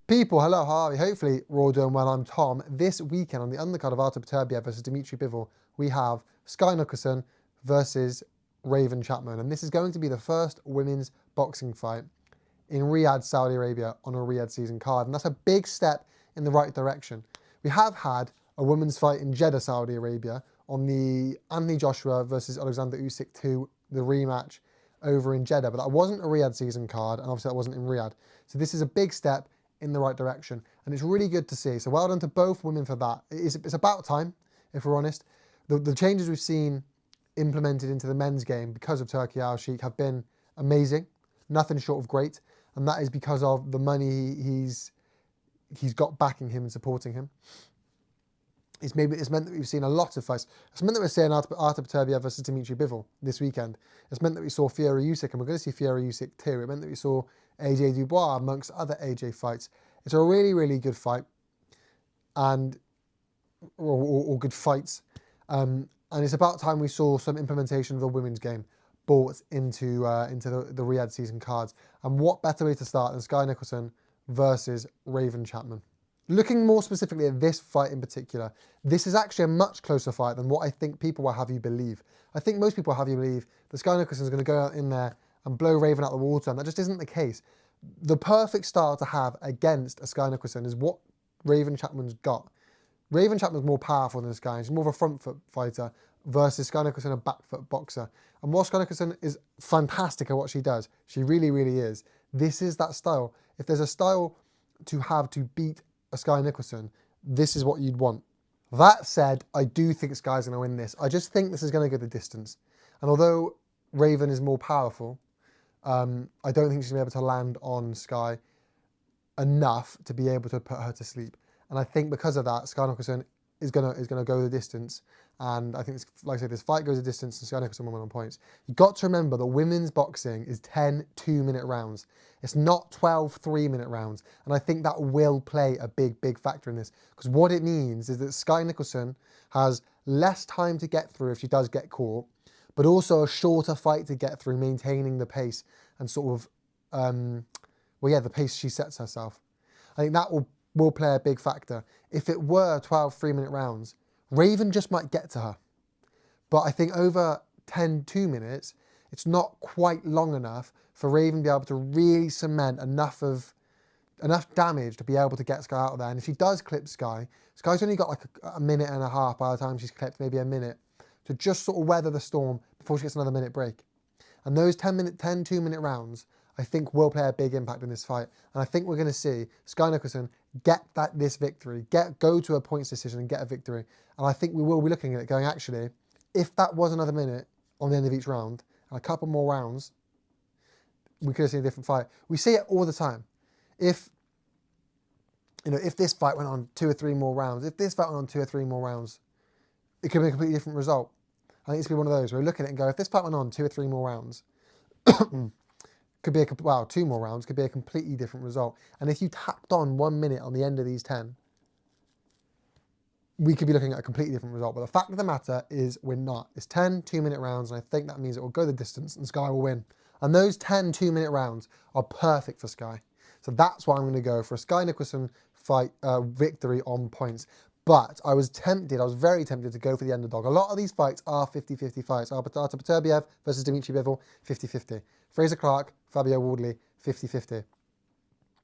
People, hello, how are you? Hopefully we're all doing well. I'm Tom. This weekend on the undercard of Artur Beterbiev versus Dimitri Bivol, we have Skye Nicholson versus Raven Chapman. And this is going to be the first women's boxing fight in Riyadh, Saudi Arabia on a Riyadh season card. And that's a big step in the right direction. We have had a women's fight in Jeddah, Saudi Arabia on the Anthony Joshua versus Alexander Usyk 2, the rematch over in Jeddah. But that wasn't a Riyadh season card, and obviously that wasn't in Riyadh. So this is a big step in the right direction, and it's really good to see. So well done to both women for that. It's about time, if we're honest. The changes we've seen implemented into the men's game because of Turki Al-Sheikh have been amazing, nothing short of great, and that is because of the money he's got backing him and supporting him. It's meant that we've seen a lot of fights. It's meant that we're seeing Artur Beterbiev versus Dimitri Bivol this weekend. It's meant that we saw Fiora Usyk, and we're going to see Fiora Usyk too. It meant that we saw AJ Dubois amongst other AJ fights. It's a really, really good fight, and or good fights. And it's about time we saw some implementation of the women's game brought into the Riyadh season cards. And what better way to start than Skye Nicholson versus Raven Chapman? Looking more specifically at this fight in particular, this is actually a much closer fight than what I think people will have you believe. I think most people will have you believe that Skye Nicholson is going to go out in there and blow Raven out the water, and that just isn't the case. The perfect style to have against a Skye Nicholson is what Raven Chapman's got. Raven Chapman's more powerful than Skye. He's more of a front foot fighter versus Skye Nicholson, a back foot boxer. And while Skye Nicholson is fantastic at what she does, she really, really is, this is that style. If there's a style to have to beat a Skye Nicholson, this is what you'd want. That said, I do think Skye's going to win this. I just think this is going to go the distance. And although Raven is more powerful, I don't think she's going to be able to land on Skye enough to be able to put her to sleep. And I think because of that, Skye Nicholson is going to go the distance. And I think, like I said, this fight goes the distance and Skye Nicholson will win on points. You've got to remember that women's boxing is 10 2-minute rounds. It's not 12 3-minute rounds. And I think that will play a big, big factor in this. Because what it means is that Skye Nicholson has less time to get through if she does get caught, but also a shorter fight to get through, maintaining the pace and sort of, the pace she sets herself. I think that will play a big factor. If it were 12 3-minute rounds, Raven just might get to her. But I think over 10 2 minutes, it's not quite long enough for Raven to be able to really cement enough damage to be able to get Skye out of there. And if she does clip Skye, Skye's only got like a minute and a half by the time she's clipped, maybe a minute, to just sort of weather the storm before she gets another minute break. And those 10 2-minute rounds, I think will play a big impact in this fight. And I think we're going to see Skye Nicholson get this victory, go to a points decision and get a victory. And I think we will be looking at it going, actually, if that was another minute on the end of each round, and a couple more rounds, we could have seen a different fight. We see it all the time. If this fight went on 2 or 3 more rounds, it could be a completely different result. I think it's going to be one of those where we look at it and go, if this fight went on 2 or 3 more rounds, could be 2 more rounds, could be a completely different result. And if you tacked on 1 minute on the end of these 10, we could be looking at a completely different result. But the fact of the matter is we're not. It's 10 2-minute rounds, and I think that means it will go the distance and Skye will win. And those 10 2-minute rounds are perfect for Skye. So that's why I'm going to go for a Skye Nicholson fight victory on points. But I was very tempted to go for the underdog. A lot of these fights are 50-50 fights. Artur Beterbiev versus Dimitri Bivol, 50-50. Fraser Clark, Fabio Wardley, 50-50.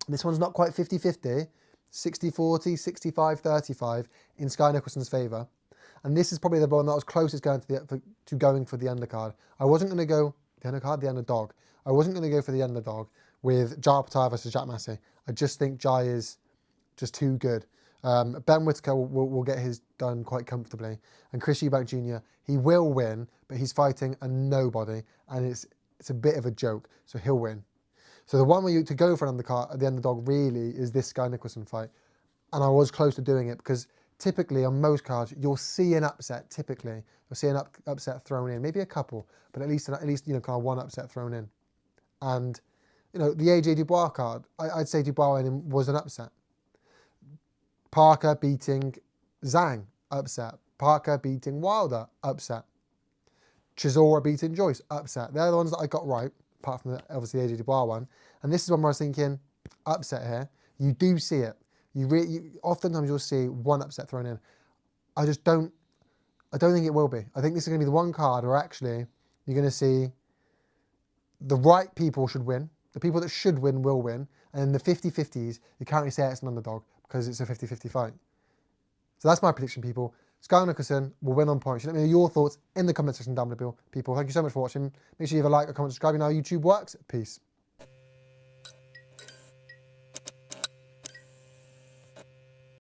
This one's not quite 50-50. 60-40, 65-35 in Skye Nicholson's favour. And this is probably the one that was closest going to going for the undercard. I wasn't going to go the underdog. I wasn't going to go for the underdog with Jai Pattaya versus Jack Massey. I just think Jai is just too good. Ben Whittaker will get his done quite comfortably. And Chris Eubank Jr., he will win, but he's fighting a nobody, and it's a bit of a joke, so he'll win. So the one where to go for the underdog really is this Skye Nicholson fight. And I was close to doing it because typically on most cards, you'll see an upset, typically. You'll see an upset thrown in, maybe a couple, but at least kind of one upset thrown in. And, the AJ Dubois card, I'd say Dubois was an upset. Parker beating Zhang, upset. Parker beating Wilder, upset. Chisora beating Joyce, upset. They're the ones that I got right, apart from obviously the AJ Dubois one. And this is one where I was thinking, upset here. You do see it. Oftentimes you'll see one upset thrown in. I don't think it will be. I think this is going to be the one card where actually you're going to see the right people should win. The people that should win will win. And in the 50-50s, you can't really say it's an underdog because it's a 50-50 fight. So that's my prediction, people. Skye Nicholson will win on points. Let me know your thoughts in the comment section down below, people. Thank you so much for watching. Make sure you leave a like, a comment, subscribe. You know how YouTube works. Peace.